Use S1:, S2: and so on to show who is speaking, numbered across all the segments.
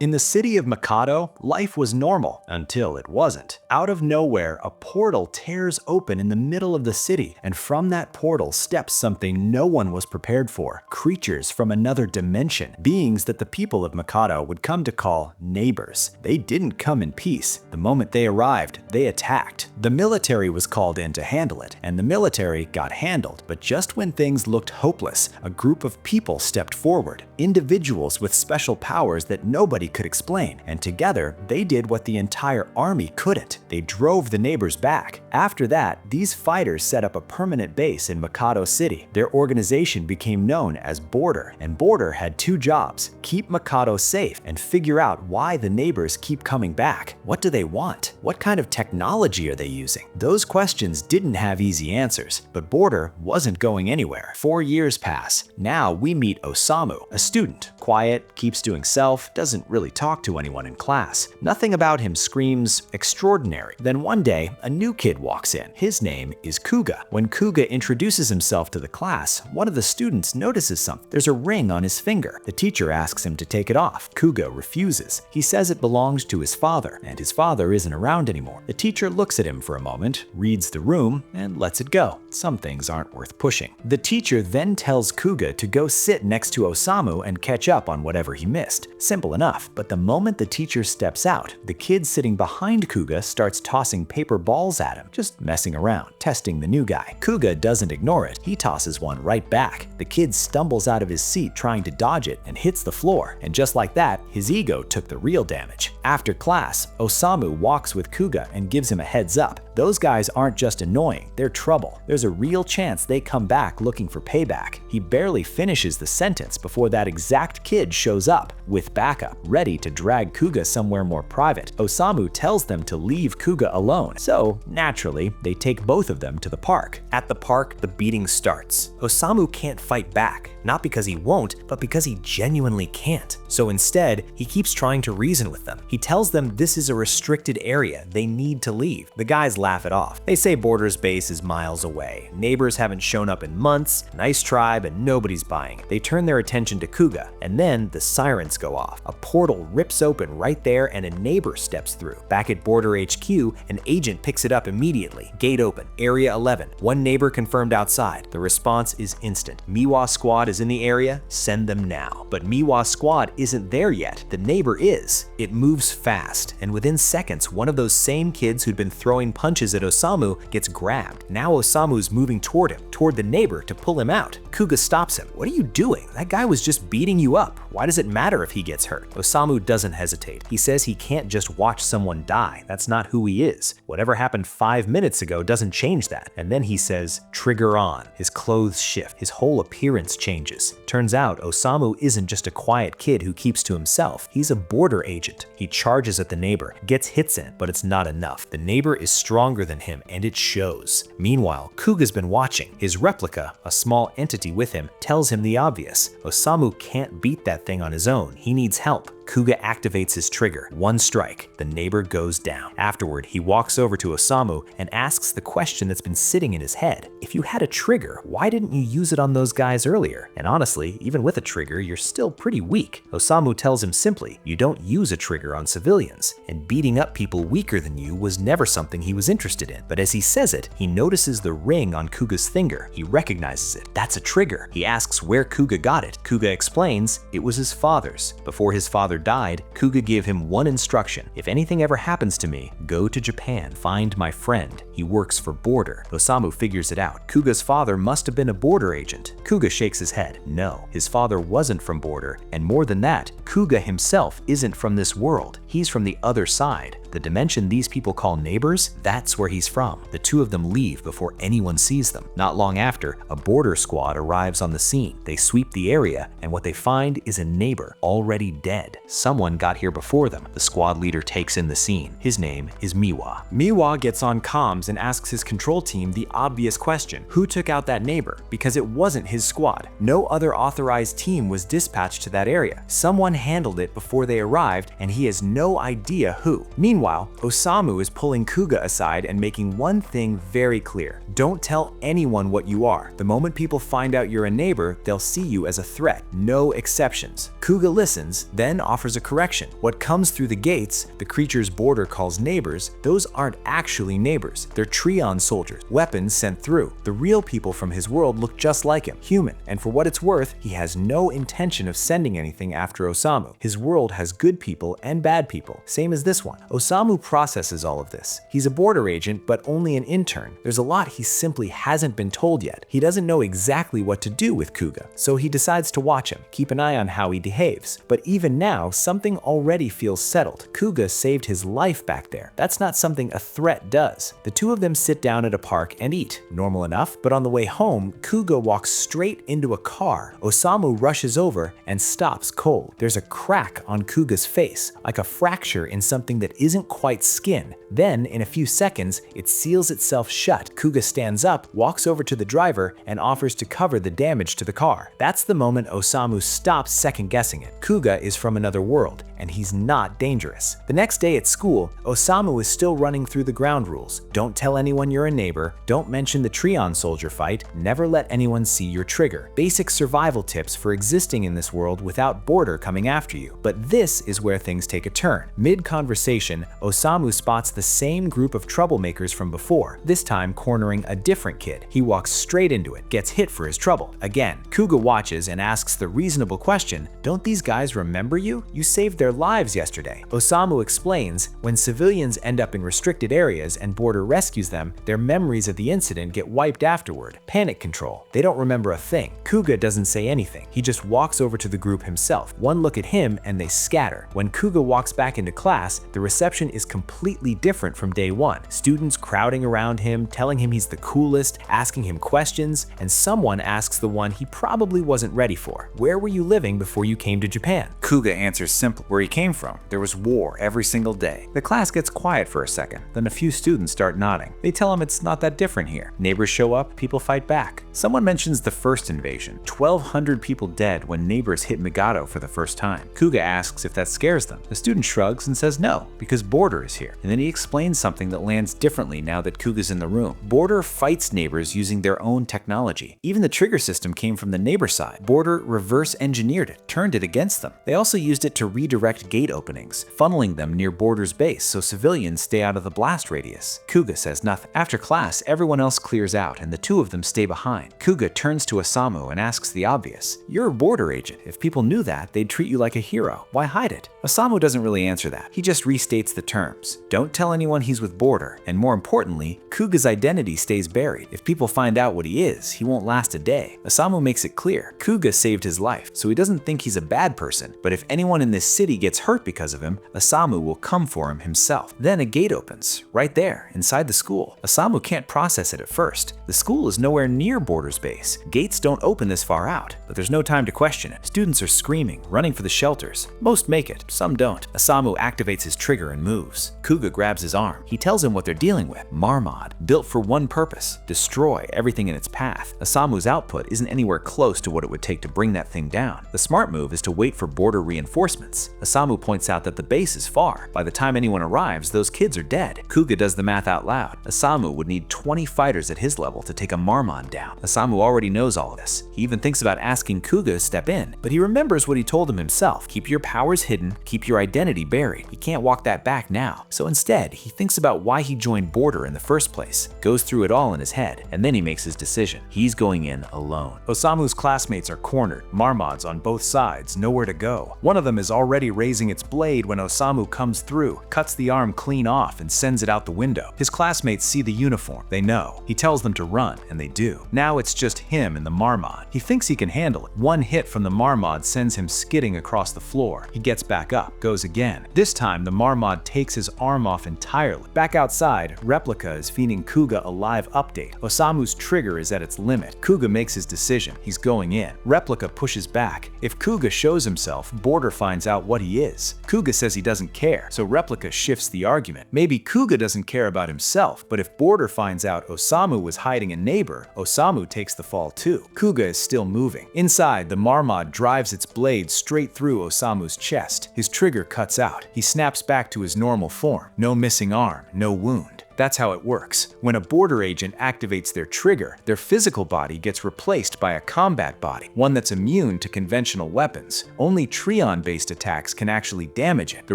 S1: In the city of Mikado, life was normal until it wasn't. Out of nowhere, a portal tears open in the middle of the city, and from that portal steps something no one was prepared for. Creatures from another dimension, beings that the people of Mikado would come to call neighbors. They didn't come in peace. The moment they arrived, they attacked. The military was called in to handle it, and the military got handled. But just when things looked hopeless, a group of people stepped forward. Individuals with special powers that nobody could explain, and together they did what the entire army couldn't. They drove the neighbors back. After that, these fighters set up a permanent base in Mikado City. Their organization became known as Border, and Border had two jobs: keep Mikado safe and figure out why the neighbors keep coming back. What do they want? What kind of technology are they using? Those questions didn't have easy answers, but Border wasn't going anywhere. 4 years pass. Now we meet Osamu, a student. Quiet, keeps to himself, doesn't really talk to anyone in class. Nothing about him screams extraordinary. Then one day, a new kid walks in. His name is Kuga. When Kuga introduces himself to the class, one of the students notices something. There's a ring on his finger. The teacher asks him to take it off. Kuga refuses. He says it belongs to his father, and his father isn't around anymore. The teacher looks at him for a moment, reads the room, and lets it go. Some things aren't worth pushing. The teacher then tells Kuga to go sit next to Osamu and catch up on whatever he missed. Simple enough, but the moment the teacher steps out, the kid sitting behind Kuga starts tossing paper balls at him, just messing around, testing the new guy. Kuga doesn't ignore it. He tosses one right back. The kid stumbles out of his seat trying to dodge it and hits the floor, and just like that, his ego took the real damage. After class, Osamu walks with Kuga and gives him a heads up. Those guys aren't just annoying, they're trouble. There's a real chance they come back looking for payback. He barely finishes the sentence before that exact kid shows up with backup, ready to drag Kuga somewhere more private. Osamu tells them to leave Kuga alone, so naturally, they take both of them to the park. At the park, the beating starts. Osamu can't fight back, not because he won't, but because he genuinely can't. So instead, he keeps trying to reason with them. He tells them this is a restricted area, they need to leave. The guys laugh it off. They say Border's base is miles away. Neighbors haven't shown up in months, nice tribe, and nobody's buying. They turn their attention to Kuga, and then the sirens go off. A portal rips open right there and a neighbor steps through. Back at Border HQ, an agent picks it up immediately. Gate open, Area 11. One neighbor confirmed outside. The response is instant. Miwa squad is in the area, send them now. But Miwa squad isn't there yet. The neighbor is. It moves fast, and within seconds, one of those same kids who'd been throwing punches at Osamu gets grabbed. Now Osamu's moving toward him, toward the neighbor to pull him out. Kuga stops him. What are you doing? That guy was just beating you up. Why does it matter if he gets hurt? Osamu doesn't hesitate. He says he can't just watch someone die. That's not who he is. Whatever happened 5 minutes ago doesn't change that. And then he says, trigger on. His clothes shift. His whole appearance changes. Turns out Osamu isn't just a quiet kid who keeps to himself. He's a border agent. He charges at the neighbor, gets hits in, but it's not enough. The neighbor is stronger than him, and it shows. Meanwhile, Kuga's been watching. His replica, a small entity with him, tells him the obvious. Osamu can't beat that thing on his own. He needs help. Kuga activates his trigger. One strike, the neighbor goes down. Afterward, he walks over to Osamu and asks the question that's been sitting in his head. If you had a trigger, why didn't you use it on those guys earlier? And honestly, even with a trigger, you're still pretty weak. Osamu tells him simply, you don't use a trigger on civilians, and beating up people weaker than you was never something he was interested in. But as he says it, he notices the ring on Kuga's finger. He recognizes it. That's a trigger. He asks where Kuga got it. Kuga explains it was his father's. Before his father died, Kuga gave him one instruction. If anything ever happens to me, go to Japan, find my friend. He works for Border. Osamu figures it out. Kuga's father must have been a border agent. Kuga shakes his head. No, his father wasn't from Border, and more than that, Kuga himself isn't from this world. He's from the other side. The dimension these people call neighbors, that's where he's from. The two of them leave before anyone sees them. Not long after, a border squad arrives on the scene. They sweep the area, and what they find is a neighbor already dead. Someone got here before them. The squad leader takes in the scene. His name is Miwa. Miwa gets on comms and asks his control team the obvious question: who took out that neighbor? Because it wasn't his squad. No other authorized team was dispatched to that area. Someone handled it before they arrived, and he has no idea who. Meanwhile, Meanwhile, Osamu is pulling Kuga aside and making one thing very clear. Don't tell anyone what you are. The moment people find out you're a neighbor, they'll see you as a threat. No exceptions. Kuga listens, then offers a correction. What comes through the gates, the creature's border calls neighbors, those aren't actually neighbors. They're Treon soldiers, weapons sent through. The real people from his world look just like him, human. And for what it's worth, he has no intention of sending anything after Osamu. His world has good people and bad people, same as this one. Osamu processes all of this. He's a border agent, but only an intern. There's a lot he simply hasn't been told yet. He doesn't know exactly what to do with Kuga, so he decides to watch him, keep an eye on how he behaves. But even now, something already feels settled. Kuga saved his life back there. That's not something a threat does. The two of them sit down at a park and eat. Normal enough, but on the way home, Kuga walks straight into a car. Osamu rushes over and stops cold. There's a crack on Kuga's face, like a fracture in something that isn't quite skin. Then, in a few seconds, it seals itself shut. Kuga stands up, walks over to the driver, and offers to cover the damage to the car. That's the moment Osamu stops second-guessing it. Kuga is from another world, and he's not dangerous. The next day at school, Osamu is still running through the ground rules. Don't tell anyone you're a neighbor, don't mention the Treon soldier fight, never let anyone see your trigger. Basic survival tips for existing in this world without border coming after you. But this is where things take a turn. Mid-conversation, Osamu spots the same group of troublemakers from before, this time cornering a different kid. He walks straight into it, gets hit for his trouble. Again, Kuga watches and asks the reasonable question, don't these guys remember you? You saved their lives yesterday. Osamu explains, when civilians end up in restricted areas and border rescues them, their memories of the incident get wiped afterward. Panic control. They don't remember a thing. Kuga doesn't say anything. He just walks over to the group himself. One look at him and they scatter. When Kuga walks back into class, the reception is completely different from day one. Students crowding around him, telling him he's the coolest, asking him questions, and someone asks the one he probably wasn't ready for. Where were you living before you came to Japan?
S2: Kuga answers simply, where he came from. There was war every single day. The class gets quiet for a second, then a few students start nodding. They tell him it's not that different here. Neighbors show up, people fight back. Someone mentions the first invasion, 1,200 people dead when neighbors hit Mikado for the first time. Kuga asks if that scares them. The student shrugs and says no, because border is here. And then he explains something that lands differently now that Kuga's in the room. Border fights neighbors using their own technology. Even the trigger system came from the neighbor side. Border reverse engineered it, turned it against them. They also used it to redirect gate openings, funneling them near Border's base so civilians stay out of the blast radius. Kuga says nothing. After class, everyone else clears out and the two of them stay behind. Kuga turns to Osamu and asks the obvious. You're a border agent. If people knew that, they'd treat you like a hero. Why hide it? Osamu doesn't really answer that. He just restates the terms. Don't tell anyone he's with Border, and more importantly, Kuga's identity stays buried. If people find out what he is, he won't last a day. Osamu makes it clear. Kuga saved his life, so he doesn't think he's a bad person, but if anyone in this city gets hurt because of him, Osamu will come for him himself. Then a gate opens, right there, inside the school. Osamu can't process it at first. The school is nowhere near Border's base. Gates don't open this far out, but there's no time to question it. Students are screaming, running for the shelters. Most make it, some don't. Osamu activates his trigger and moves. Kuga grabs his arm. He tells him what they're dealing with. Marmod, built for one purpose, destroy everything in its path. Osamu's output isn't anywhere close to what it would take to bring that thing down. The smart move is to wait for Border reinforcements. Osamu points out that the base is far. By the time anyone arrives, those kids are dead. Kuga does the math out loud. Osamu would need 20 fighters at his level to take a Marmon down. Osamu already knows all of this. He even thinks about asking Kuga to step in, but he remembers what he told him himself. Keep your powers hidden, keep your identity buried. You can't walk that back now. So instead, he thinks about why he joined Border in the first place, goes through it all in his head, and then he makes his decision. He's going in alone. Osamu's classmates are cornered, Marmods on both sides, nowhere to go. One of them is already raising its blade when Osamu comes through, cuts the arm clean off, and sends it out the window. His classmates see the uniform. They know. He tells them to run, and they do. Now it's just him and the Marmod. He thinks he can handle it. One hit from the Marmod sends him skidding across the floor. He gets back up, goes again. This time, the Marmod takes his arm off entirely. Back outside, Replica is feeding Kuga a live update. Osamu's trigger is at its limit. Kuga makes his decision. He's going in. Replica pushes back. If Kuga shows himself, Border finds out what he is. Kuga says he doesn't care, so Replica shifts the argument. Maybe Kuga doesn't care about himself, but if Border finds out Osamu was hiding a neighbor, Osamu takes the fall too. Kuga is still moving. Inside, the Marmod drives its blade straight through Osamu's chest. His trigger cuts out. He snaps back to his his normal form. No missing arm, no wound. That's how it works. When a border agent activates their trigger, their physical body gets replaced by a combat body, one that's immune to conventional weapons. Only Trion-based attacks can actually damage it. The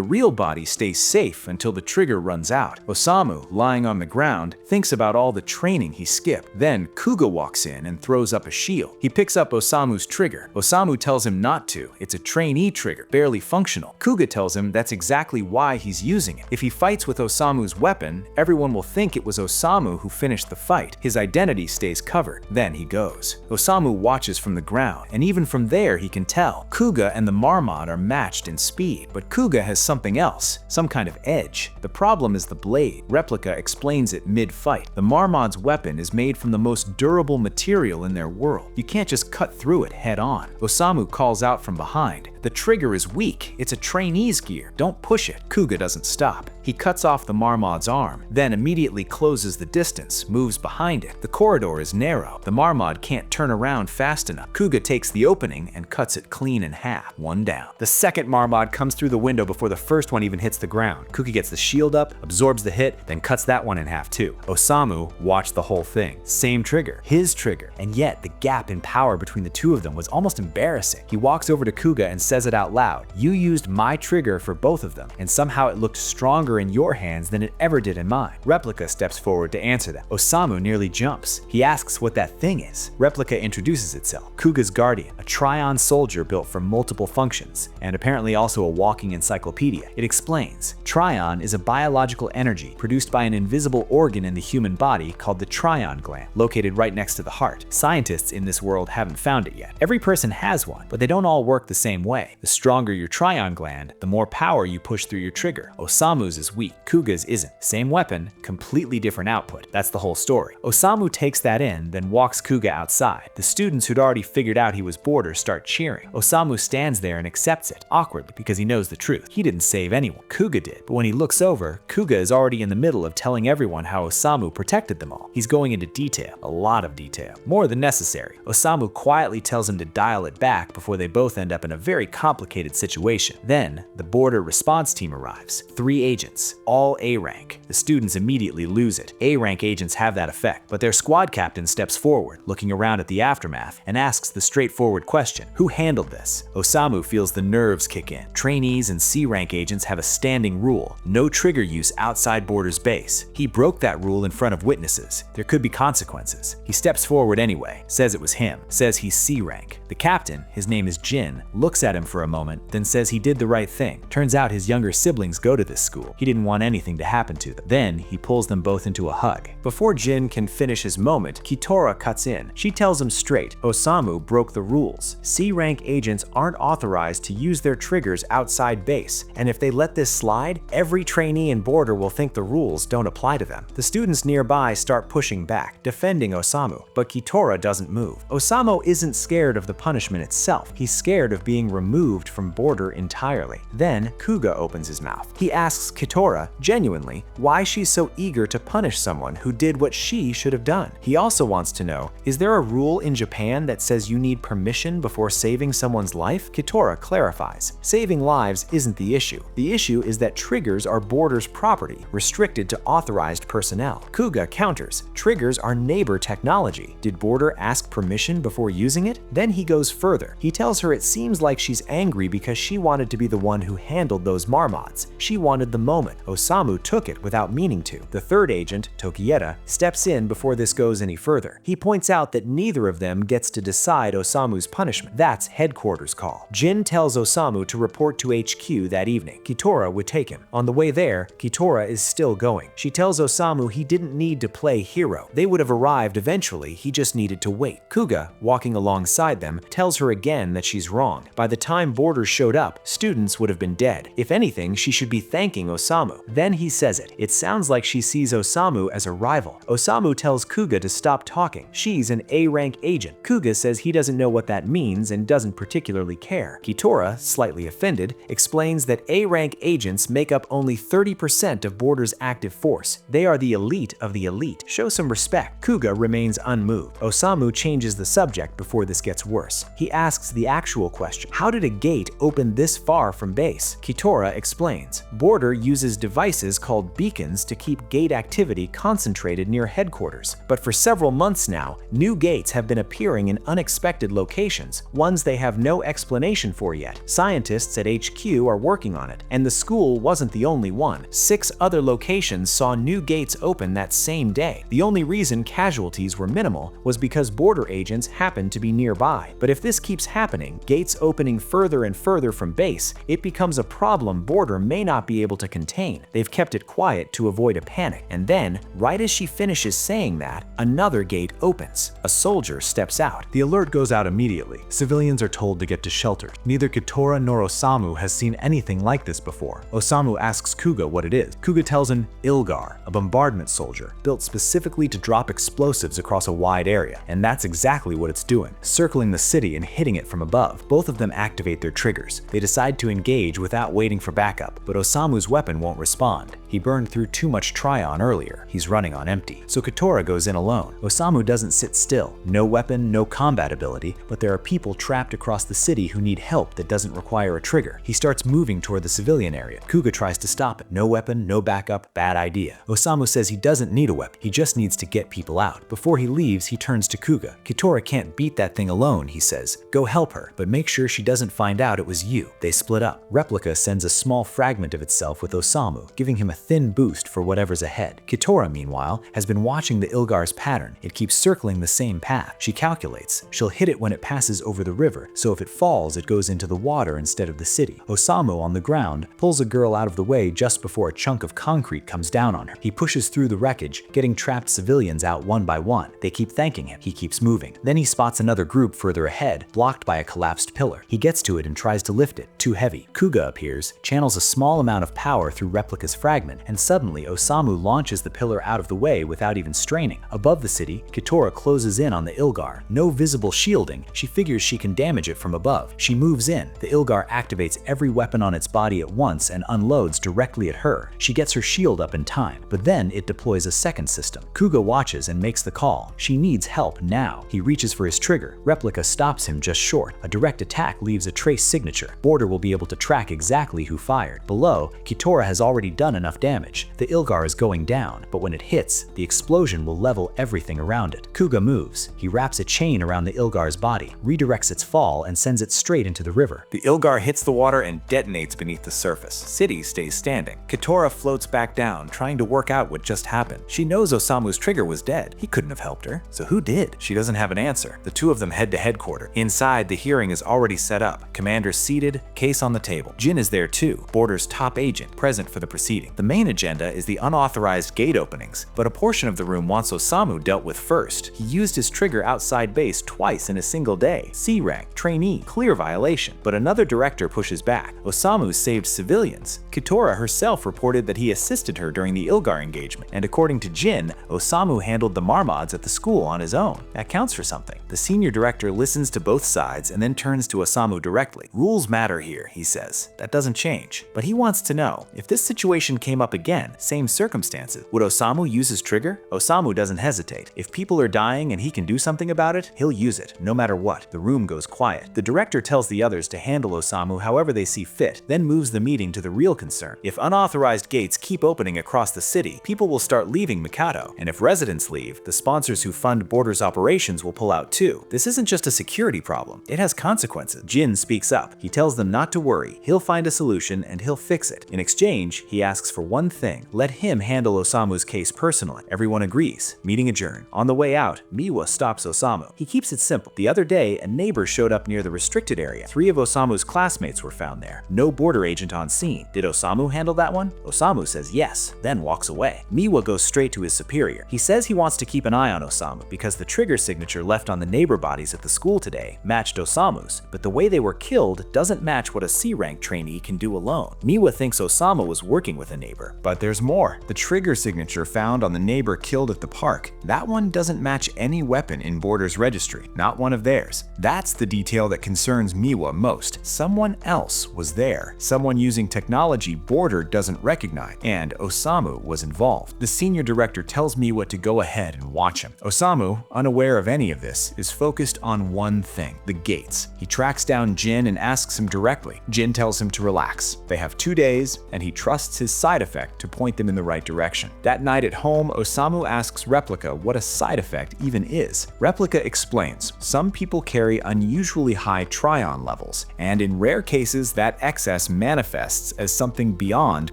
S2: real body stays safe until the trigger runs out. Osamu, lying on the ground, thinks about all the training he skipped. Then Kuga walks in and throws up a shield. He picks up Osamu's trigger. Osamu tells him not to. It's a trainee trigger, barely functional. Kuga tells him that's exactly why he's using it. If he fights with Osamu's weapon, everyone will think it was Osamu who finished the fight. His identity stays covered. Then he goes. Osamu watches from the ground, and even from there he can tell. Kuga and the Marmot are matched in speed, but Kuga has something else, some kind of edge. The problem is the blade. Replica explains it mid-fight. The Marmot's weapon is made from the most durable material in their world. You can't just cut through it head-on. Osamu calls out from behind. The trigger is weak. It's a trainee's gear. Don't push it. Kuga doesn't stop. He cuts off the Marmot's arm, then immediately closes the distance, moves behind it. The corridor is narrow. The Marmot can't turn around fast enough. Kuga takes the opening and cuts it clean in half, one down.
S1: The second Marmot comes through the window before the first one even hits the ground. Kuga gets the shield up, absorbs the hit, then cuts that one in half too. Osamu watched the whole thing. Same trigger, his trigger, and yet the gap in power between the two of them was almost embarrassing. He walks over to Kuga and says it out loud. You used my trigger for both of them, and somehow it looked stronger in your hands than it ever did in mine. Replica steps forward to answer that. Osamu nearly jumps. He asks what that thing is. Replica introduces itself. Kuga's guardian, a Trion soldier built for multiple functions, and apparently also a walking encyclopedia. It explains, Trion is a biological energy produced by an invisible organ in the human body called the Trion gland, located right next to the heart. Scientists in this world haven't found it yet. Every person has one, but they don't all work the same way. The stronger your Trion gland, the more power you push through your trigger. Osamu's is weak, Kuga's isn't. Same weapon, completely different output. That's the whole story. Osamu takes that in, then walks Kuga outside. The students who'd already figured out he was border start cheering. Osamu stands there and accepts it, awkwardly, because he knows the truth. He didn't save anyone. Kuga did. But when he looks over, Kuga is already in the middle of telling everyone how Osamu protected them all. He's going into detail, a lot of detail, more than necessary. Osamu quietly tells him to dial it back before they both end up in a very complicated situation. Then, the border response team arrives. 3 agents, all A rank. The students immediately lose it. A rank agents have that effect, but their squad captain steps forward, looking around at the aftermath, and asks the straightforward question, who handled this? Osamu feels the nerves kick in. Trainees and C rank agents have a standing rule, no trigger use outside Border's base. He broke that rule in front of witnesses. There could be consequences. He steps forward anyway, says it was him, says he's C rank. The captain, his name is Jin, looks at him for a moment, then says he did the right thing. Turns out his younger siblings go to this school. He didn't want anything to happen to them. Then he pulls them both into a hug. Before Jin can finish his moment, Kitora cuts in. She tells him straight, Osamu broke the rules. C-rank agents aren't authorized to use their triggers outside base, and if they let this slide, every trainee in Border will think the rules don't apply to them. The students nearby start pushing back, defending Osamu, but Kitora doesn't move. Osamu isn't scared of the punishment itself. He's scared of being removed from Border entirely. Then Kuga opens his mouth. He asks Kitora, genuinely, why she's so eager to punish someone who did what she should have done. He also wants to know, is there a rule in Japan that says you need permission before saving someone's life? Kitora clarifies, saving lives isn't the issue. The issue is that triggers are Border's property, restricted to authorized personnel. Kuga counters, triggers are neighbor technology. Did Border ask permission before using it? Then he goes further. He tells her it seems like she's angry because she wanted to be the one who handled those marmots. She wanted the moment. Osamu took it without meaning to. The third agent, Tokieta, steps in before this goes any further. He points out that neither of them gets to decide Osamu's punishment. That's headquarters call. Jin tells Osamu to report to HQ that evening. Kitora would take him. On the way there, Kitora is still going. She tells Osamu he didn't need to play hero. They would have arrived eventually, he just needed to wait. Kuga, walking alongside them, tells her again that she's wrong. By the time Border showed up, students would have been dead. If anything, she should be thanking Osamu. Then he says it. It sounds like she sees Osamu as a rival. Osamu tells Kuga to stop talking. She's an A-rank agent. Kuga says he doesn't know what that means and doesn't particularly care. Kitora, slightly offended, explains that A-rank agents make up only 30% of Border's active force. They are the elite of the elite. Show some respect. Kuga remains unmoved. Osamu changes the subject before this gets worse. He asks the actual question. How did did a gate open this far from base? Kitora explains. Border uses devices called beacons to keep gate activity concentrated near headquarters. But for several months now, new gates have been appearing in unexpected locations, ones they have no explanation for yet. Scientists at HQ are working on it, and the school wasn't the only one. 6 other locations saw new gates open that same day. The only reason casualties were minimal was because border agents happened to be nearby. But if this keeps happening, gates opening further and further from base, it becomes a problem border may not be able to contain. They've kept it quiet to avoid a panic. And then, right as she finishes saying that, another gate opens. A soldier steps out.
S2: The alert goes out immediately. Civilians are told to get to shelter. Neither Kitora nor Osamu has seen anything like this before. Osamu asks Kuga what it is. Kuga tells him 𝐃𝐈𝐒𝐂𝐋𝐀𝐈𝐿, a bombardment soldier, built specifically to drop explosives across a wide area. And that's exactly what it's doing, circling the city and hitting it from above. Both of them activate their triggers. They decide to engage without waiting for backup, but Osamu's weapon won't respond. He burned through too much Trion earlier. He's running on empty. So Kitora goes in alone. Osamu doesn't sit still. No weapon, no combat ability, but there are people trapped across the city who need help that doesn't require a trigger. He starts moving toward the civilian area. Kuga tries to stop it. No weapon, no backup, bad idea. Osamu says he doesn't need a weapon. He just needs to get people out. Before he leaves, he turns to Kuga. Kitora can't beat that thing alone, he says. Go help her, but make sure she doesn't find out it was you. They split up. Replica sends a small fragment of itself with Osamu, giving him a thin boost for whatever's ahead. Kitora, meanwhile, has been watching the 𝐃𝐈𝐒𝐻's pattern. It keeps circling the same path. She calculates. She'll hit it when it passes over the river, so if it falls, it goes into the water instead of the city. Osamu, on the ground, pulls a girl out of the way just before a chunk of concrete comes down on her. He pushes through the wreckage, getting trapped civilians out one by one. They keep thanking him. He keeps moving. Then he spots another group further ahead, blocked by a collapsed pillar. He gets to it and tries to lift it. Too heavy. Kuga appears, channels a small amount of power through Replica's fragment, and suddenly Osamu launches the pillar out of the way without even straining. Above the city, Kitora closes in on the 𝐃𝐈𝐻. No visible shielding, she figures she can damage it from above. She moves in. The 𝐃𝐈𝐻 activates every weapon on its body at once and unloads directly at her. She gets her shield up in time, but then it deploys a second system. Kuga watches and makes the call. She needs help now. He reaches for his trigger. Replica stops him just short. A direct attack leaves a trace signature. Border will be able to track exactly who fired. Below, Kitora has already done enough damage. The 𝐃𝐈𝐻 is going down, but when it hits, the explosion will level everything around it. Kuga moves. He wraps a chain around the 𝐃𝐈𝐻's body, redirects its fall, and sends it straight into the river. The 𝐃𝐈𝐻 hits the water and detonates beneath the surface. City stays standing. Kitora floats back down, trying to work out what just happened. She knows Osamu's trigger was dead. He couldn't have helped her. So who did? She doesn't have an answer. The two of them head to headquarters. Inside, the hearing is already set up. Commander seated, case on the table. Jin is there too, Border's top agent, present for the proceeding. The main agenda is the unauthorized gate openings, but a portion of the room wants Osamu dealt with first. He used his trigger outside base twice in a single day. C rank, trainee, clear violation. But another director pushes back. Osamu saved civilians. Kitora herself reported that he assisted her during the 𝐃𝐈𝐻 engagement, and according to Jin, Osamu handled the marmods at the school on his own. That counts for something. The senior director listens to both sides and then turns to Osamu directly. Rules matter here, he says. That doesn't change. But he wants to know, if this situation came up again, same circumstances, would Osamu use his trigger? Osamu doesn't hesitate. If people are dying and he can do something about it, he'll use it, no matter what. The room goes quiet. The director tells the others to handle Osamu however they see fit, then moves the meeting to the real concern. If unauthorized gates keep opening across the city, people will start leaving Mikado, and if residents leave, the sponsors who fund Border's operations will pull out too. This isn't just a security problem, it has consequences. Jin speaks up. He tells them not to worry, he'll find a solution and he'll fix it. In exchange, he asks for one thing: let him handle Osamu's case personally. Everyone agrees. Meeting adjourned. On the way out, Miwa stops Osamu. He keeps it simple. The other day, a neighbor showed up near the restricted area. 3 of Osamu's classmates were found there. No border agent on scene. Did Osamu handle that one? Osamu says yes, then walks away. Miwa goes straight to his superior. He says he wants to keep an eye on Osamu because the trigger signature left on the neighbor bodies at the school today matched Osamu's, but the way they were killed doesn't match what a C-rank trainee can do alone. Miwa thinks Osamu was working with a neighbor. But there's more. The trigger signature found on the neighbor killed at the park, that one doesn't match any weapon in Border's registry, not one of theirs. That's the detail that concerns Miwa most. Someone else was there. Someone using technology Border doesn't recognize, and Osamu was involved. The senior director tells Miwa to go ahead and watch him. Osamu, unaware of any of this, is focused on one thing: the gates. He tracks down
S1: down Jin and asks him directly. Jin tells him to relax. They have 2 days, and he trusts his side effect to point them in the right direction. That night at home, Osamu asks Replica what a side effect even is. Replica explains, some people carry unusually high trion levels, and in rare cases that excess manifests as something beyond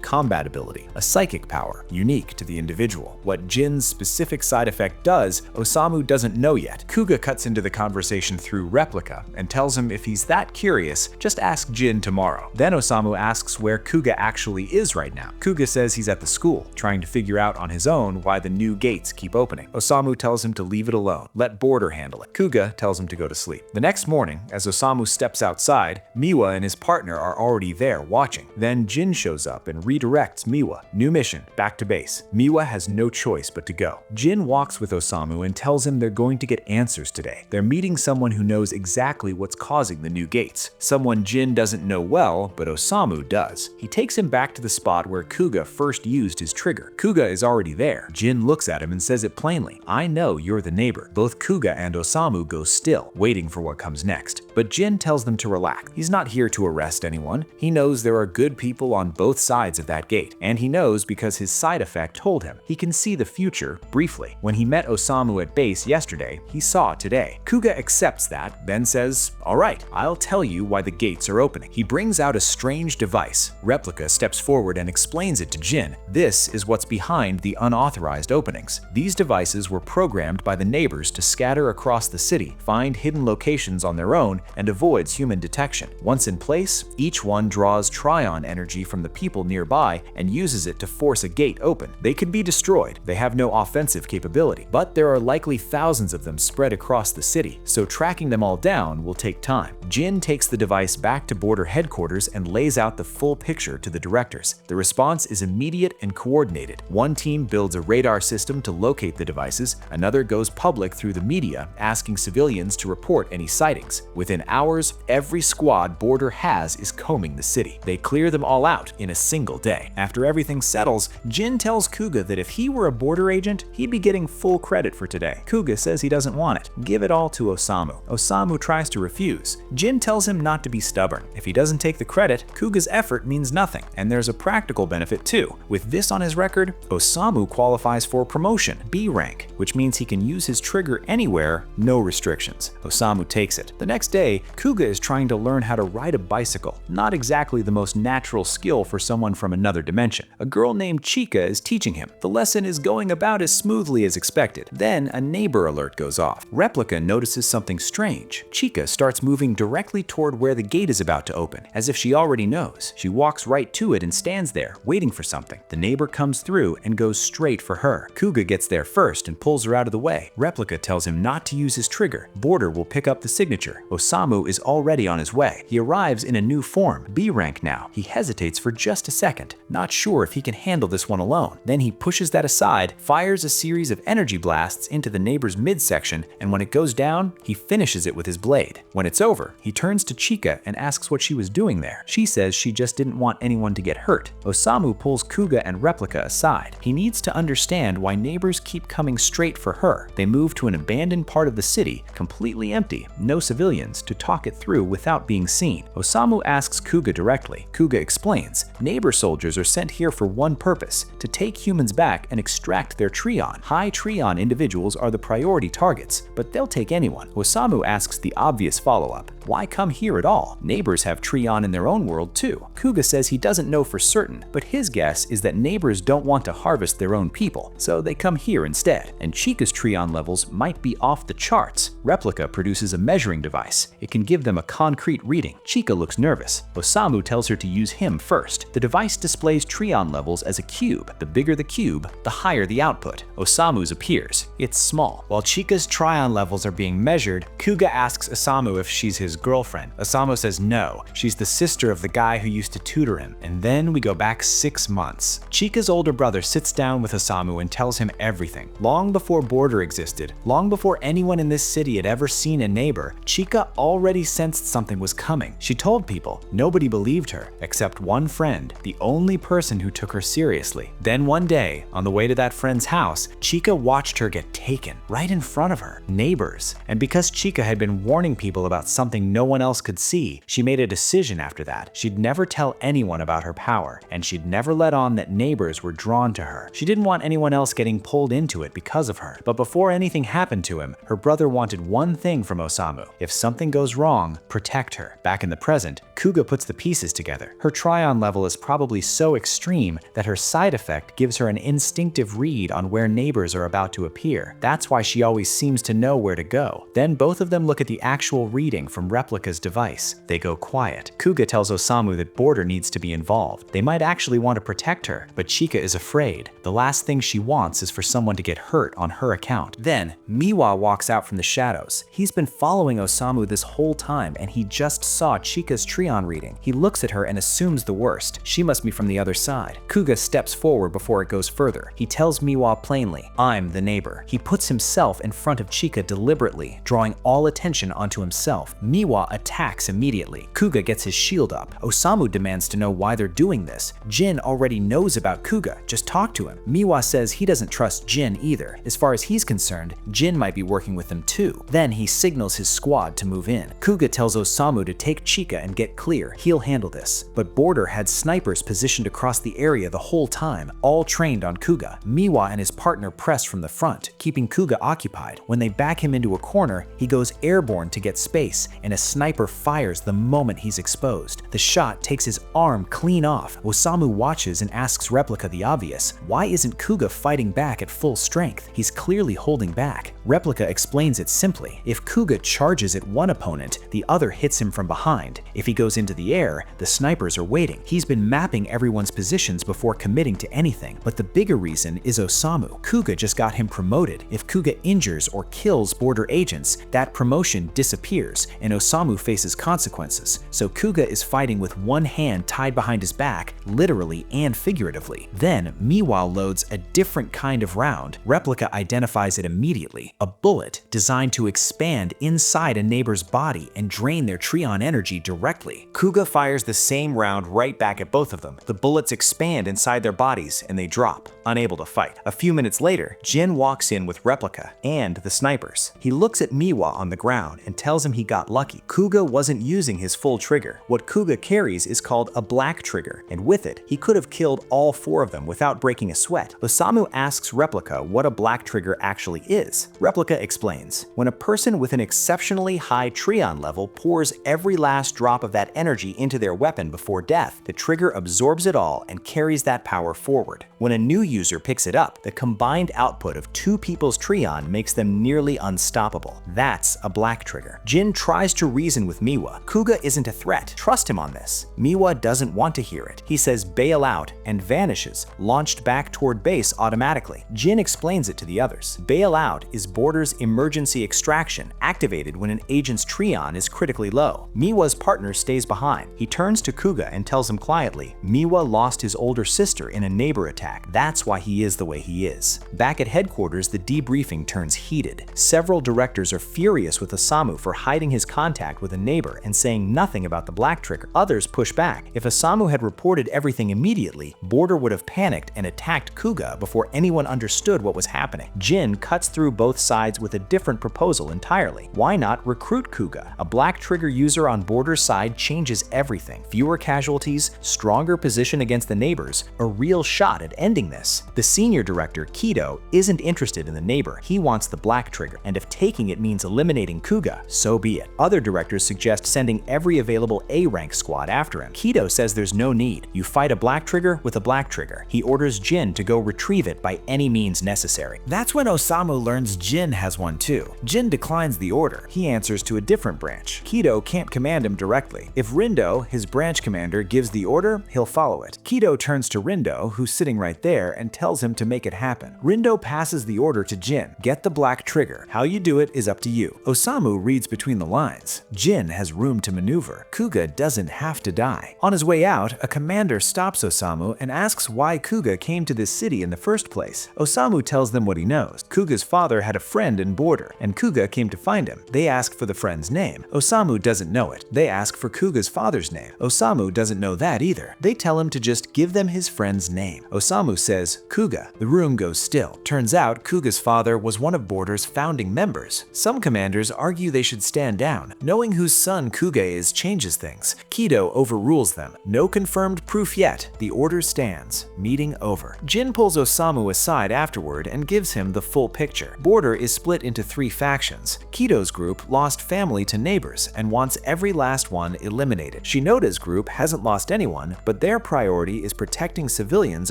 S1: combat ability, a psychic power, unique to the individual. What Jin's specific side effect does, Osamu doesn't know yet. Kuga cuts into the conversation through Replica and tells him if he's that curious, just ask Jin tomorrow. Then Osamu asks where Kuga actually is right now. Kuga says he's at the school, trying to figure out on his own why the new gates keep opening. Osamu tells him to leave it alone, let Border handle it. Kuga tells him to go to sleep. The next morning, as Osamu steps outside, Miwa and his partner are already there watching. Then Jin shows up and redirects Miwa. New mission, back to base. Miwa has no choice but to go. Jin walks with Osamu and tells him they're going to get answers today. They're meeting someone who knows exactly what's causing the new gates. Someone Jin doesn't know well, but Osamu does. He takes him back to the spot where Kuga first used his trigger. Kuga is already there. Jin looks at him and says it plainly. I know you're the neighbor. Both Kuga and Osamu go still, waiting for what comes next. But Jin tells them to relax. He's not here to arrest anyone. He knows there are good people on both sides of that gate, and he knows because his side effect told him. He can see the future briefly. When he met Osamu at base yesterday, he saw today. Kuga accepts that, then says, all right, I'll tell you why the gates are opening. He brings out a strange device. Replica steps forward and explains it to Jin. This is what's behind the unauthorized openings. These devices were programmed by the neighbors to scatter across the city, find hidden locations on their own, and avoids human detection. Once in place, each one draws trion energy from the people nearby and uses it to force a gate open. They could be destroyed. They have no offensive capability, but there are likely thousands of them spread across the city, so tracking them all down will take time. Jin takes the device back to Border headquarters and lays out the full picture to the directors. The response is immediate and coordinated. One team builds a radar system to locate the devices, another goes public through the media, asking civilians to report any sightings. Within hours, every squad Border has is combing the city. They clear them all out in a single day. After everything settles, Jin tells Kuga that if he were a Border agent, he'd be getting full credit for today. Kuga says he doesn't want it. Give it all to Osamu. Osamu tries to refuse. Jin tells him not to be stubborn. If he doesn't take the credit, Kuga's effort means nothing, and there's a practical benefit too. With this on his record, Osamu qualifies for promotion, B rank, which means he can use his trigger anywhere, no restrictions. Osamu takes it. The next day, Kuga is trying to learn how to ride a bicycle, not exactly the most natural skill for someone from another dimension. A girl named Chika is teaching him. The lesson is going about as smoothly as expected. Then a neighbor alert goes off. Replica notices something strange. Chika starts moving directly toward where the gate is about to open, as if she already knows. She walks right to it and stands there, waiting for something. The neighbor comes through and goes straight for her. Kuga gets there first and pulls her out of the way. Replica tells him not to use his trigger. Border will pick up the signature. Osamu is already on his way. He arrives in a new form, B rank now. He hesitates for just a second, not sure if he can handle this one alone. Then he pushes that aside, fires a series of energy blasts into the neighbor's midsection, and when it goes down, he finishes it with his blade. When it's over, he turns to Chika and asks what she was doing there. She says she just didn't want anyone to get hurt. Osamu pulls Kuga and Replica aside. He needs to understand why neighbors keep coming straight for her. They move to an abandoned part of the city, completely empty, no civilians, to talk it through without being seen. Osamu asks Kuga directly. Kuga explains, neighbor soldiers are sent here for one purpose, to take humans back and extract their trion. High trion individuals are the priority targets, but they'll take anyone. Osamu asks the obvious follow-up. Why come here at all? Neighbors have trion in their own world too. Kuga says he doesn't know for certain, but his guess is that neighbors don't want to harvest their own people, so they come here instead. And Chika's trion levels might be off the charts. Replica produces a measuring device. It can give them a concrete reading. Chika looks nervous. Osamu tells her to use him first. The device displays trion levels as a cube. The bigger the cube, the higher the output. Osamu's appears. It's small. While Chika's trion levels are being measured, Kuga asks Osamu if she's his girlfriend. Osamu says no, she's the sister of the guy who used to tutor him. And then we go back 6 months. Chika's older brother sits down with Osamu and tells him everything. Long before Border existed, long before anyone in this city had ever seen a neighbor, Chika already sensed something was coming. She told people. Nobody believed her, except one friend, the only person who took her seriously. Then one day, on the way to that friend's house, Chika watched her get taken, right in front of her. Neighbors. And because Chika had been warning people about something
S2: something no one else could see, she made a decision after that. She'd never tell anyone about her power, and she'd never let on that neighbors were drawn to her. She didn't want anyone else getting pulled into it because of her. But before anything happened to him, her brother wanted one thing from Osamu. If something goes wrong, protect her. Back in the present, Kuga puts the pieces together. Her try-on level is probably so extreme that her side effect gives her an instinctive read on where neighbors are about to appear. That's why she always seems to know where to go. Then both of them look at the actual reading from Replica's device. They go quiet. Kuga tells Osamu that Border needs to be involved. They might actually want to protect her, but Chika is afraid. The last thing she wants is for someone to get hurt on her account. Then, Miwa walks out from the shadows. He's been following Osamu this whole time, and he just saw Chika's Trion reading. He looks at her and assumes the worst. She must be from the other side. Kuga steps forward before it goes further. He tells Miwa plainly, "I'm the neighbor." He puts himself in front of Chika deliberately, drawing all attention onto himself. Miwa attacks immediately. Kuga gets his shield up. Osamu demands to know why they're doing this. Jin already knows about Kuga. Just talk to him. Miwa says he doesn't trust Jin either. As far as he's concerned, Jin might be working with them too. Then he signals his squad to move in. Kuga tells Osamu to take Chika and get clear. He'll handle this. But Border had snipers positioned across the area the whole time, all trained on Kuga. Miwa and his partner press from the front, keeping Kuga occupied. When they back him into a corner, he goes airborne to get space, and a sniper fires the moment he's exposed. The shot takes his arm clean off. Osamu watches and asks Replica the obvious. Why isn't Kuga fighting back at full strength? He's clearly holding back. Replica explains it simply. If Kuga charges at one opponent, the other hits him from behind. If he goes into the air, the snipers are waiting. He's been mapping everyone's positions before committing to anything. But the bigger reason is Osamu. Kuga just got him promoted. If Kuga injures or kills Border agents, that promotion disappears, and Osamu faces consequences. So Kuga is fighting with one hand tied behind his back, literally and figuratively. Then Miwa loads a different kind of round. Replica identifies it immediately. A bullet designed to expand inside a neighbor's body and drain their Trion energy directly. Kuga fires the same round right back at both of them. The bullets expand inside their bodies and they drop, unable to fight. A few minutes later, Jin walks in with Replica and the snipers. He looks at Miwa on the ground and tells him he got lucky. Kuga wasn't using his full trigger. What Kuga carries is called a black trigger, and with it, he could have killed all four of them without breaking a sweat. Osamu asks Replica what a black trigger actually is. Replica explains, when a person with an exceptionally high Trion level pours every last drop of that energy into their weapon before death, the trigger absorbs it all and carries that power forward. When a new user picks it up, the combined output of two people's Trion makes them nearly unstoppable. That's a black trigger. Jin tries to reason with Miwa. Kuga isn't a threat. Trust him on this. Miwa doesn't want to hear it. He says bail out and vanishes, launched back toward base automatically. Jin explains it to the others. Bail out is Border's emergency extraction, activated when an agent's Trion is critically low. Miwa's partner stays behind. He turns to Kuga and tells him quietly, Miwa lost his older sister in a neighbor attack. That's why he is the way he is. Back at headquarters, the debriefing turns heated. Several directors are furious with Osamu for hiding his contact with a neighbor and saying nothing about the black trigger. Others push back. If Osamu had reported everything immediately, Border would have panicked and attacked Kuga before anyone understood what was happening. Jin cuts through both sides with a different proposal entirely. Why not recruit Kuga? A black trigger user on Border's side changes everything. Fewer casualties, stronger position against the neighbors, a real shot at ending this. The senior director, 𝐃𝐈𝐒𝐿, isn't interested in the neighbor. He wants the black trigger, and if taking it means eliminating Kuga, so be it. Other directors suggest sending every available A-rank squad after him. 𝐃𝐈𝐿 says there's no need. You fight a black trigger with a black trigger. He orders Jin to go retrieve it by any means necessary. That's when Osamu learns Jin has one too. Jin declines the order. He answers to a different branch. 𝐃𝐈𝐿 can't command him directly. If Rindo, his branch commander, gives the order, he'll follow it. 𝐃𝐈𝐿 turns to Rindo, who's sitting right there, and tells him to make it happen. Rindo passes the order to Jin. Get the black trigger. How you do it is up to you. Osamu reads between the lines. Jin has room to maneuver. Kuga doesn't have to die. On his way out, a commander stops Osamu and asks why Kuga came to this city in the first place. Osamu tells them what he knows. Kuga's father had a friend in Border, and Kuga came to find him. They ask for the friend's name. Osamu doesn't know it. They ask for Kuga's father's name. Osamu doesn't know that either. They tell him to just give them his friend's name. Osamu says
S1: says, "Kuga." The room goes still. Turns out Kuga's father was one of Border's founding members. Some commanders argue they should stand down. Knowing whose son Kuga is changes things. Kido overrules them. No confirmed proof yet. The order stands. Meeting over. Jin pulls Osamu aside afterward and gives him the full picture. Border is split into 3 factions. Kido's group lost family to neighbors and wants every last one eliminated. Shinoda's group hasn't lost anyone, but their priority is protecting civilians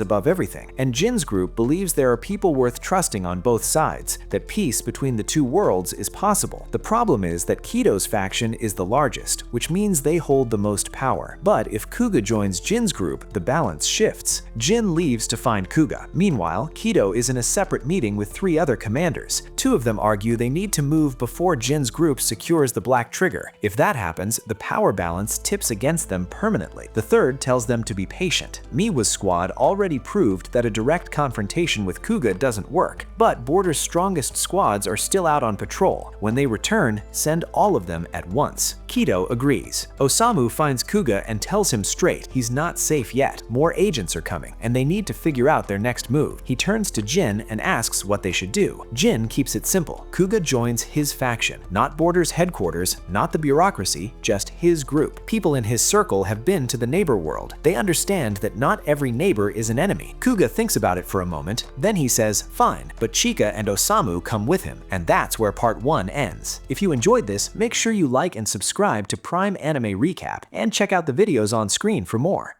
S1: above everything. And Jin's group believes there are people worth trusting on both sides, that peace between the 2 worlds is possible. The problem is that Kido's faction is the largest, which means they hold the most power. But if Kuga joins Jin's group, the balance shifts. Jin leaves to find Kuga. Meanwhile, Kido is in a separate meeting with 3 other commanders. 2 of them argue they need to move before Jin's group secures the black trigger. If that happens, the power balance tips against them permanently. The third tells them to be patient. Miwa's squad already proved that a direct confrontation with Kuga doesn't work, but Border's strongest squads are still out on patrol. When they return, send all of them at once. Kido agrees. Osamu finds Kuga and tells him straight he's not safe yet. More agents are coming, and they need to figure out their next move. He turns to Jin and asks what they should do. Jin keeps it simple. Kuga joins his faction, not Border's headquarters, not the bureaucracy, just his group. People in his circle have been to the neighbor world. They understand that not every neighbor is an enemy. Kuga thinks about it for a moment, then he says, fine, but Chika and Osamu come with him, and that's where part 1 ends. If you enjoyed this, make sure you like and subscribe to Prime Anime Recap, and check out the videos on screen for more.